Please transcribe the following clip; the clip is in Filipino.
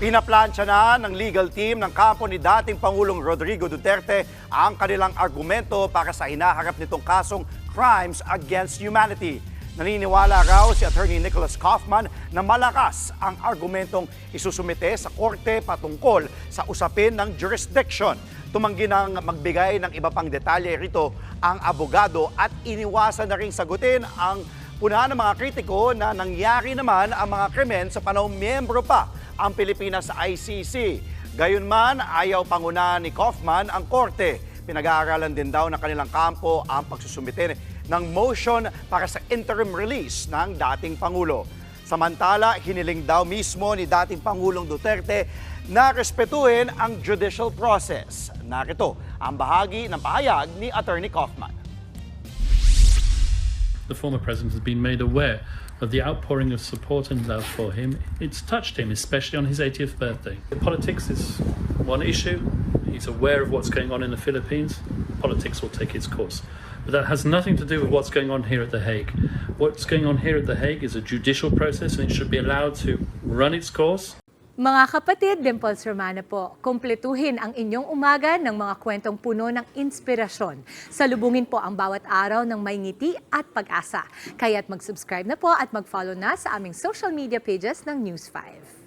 Pinaplansya na ng legal team ng kampo ni dating Pangulong Rodrigo Duterte ang kanilang argumento para sa hinaharap nitong kasong crimes against humanity. Naniniwala raw si Attorney Nicholas Kaufman na malakas ang argumentong isusumite sa korte patungkol sa usapin ng jurisdiction. Tumanggi ng magbigay ng iba pang detalye rito ang abogado at iniwasan na ring sagutin ang punahan ng mga kritiko na nangyari naman ang mga krimen sa panahong miyembro pa ang Pilipinas sa ICC. Gayunman, ayaw pangunahan ni Kaufman ang korte. Pinag-aaralan din daw ng kanilang kampo ang pagsusumite ng motion para sa interim release ng dating Pangulo. Samantala, hiniling daw mismo ni dating Pangulong Duterte na respetuhin ang judicial process. Narito ang bahagi ng pahayag ni Attorney Kaufman. The former president has been made aware of the outpouring of support and love for him. It's touched him, especially on his 80th birthday. Politics is one issue. He's aware of what's going on in the Philippines. Politics will take its course. But that has nothing to do with what's going on here at The Hague. What's going on here at The Hague is a judicial process and it should be allowed to run its course. Mga kapatid, Dimples Romana po, kumpletuhin ang inyong umaga ng mga kwentong puno ng inspirasyon. Salubungin po ang bawat araw ng may ngiti at pag-asa. Kaya't mag-subscribe na po at mag-follow na sa aming social media pages ng News 5.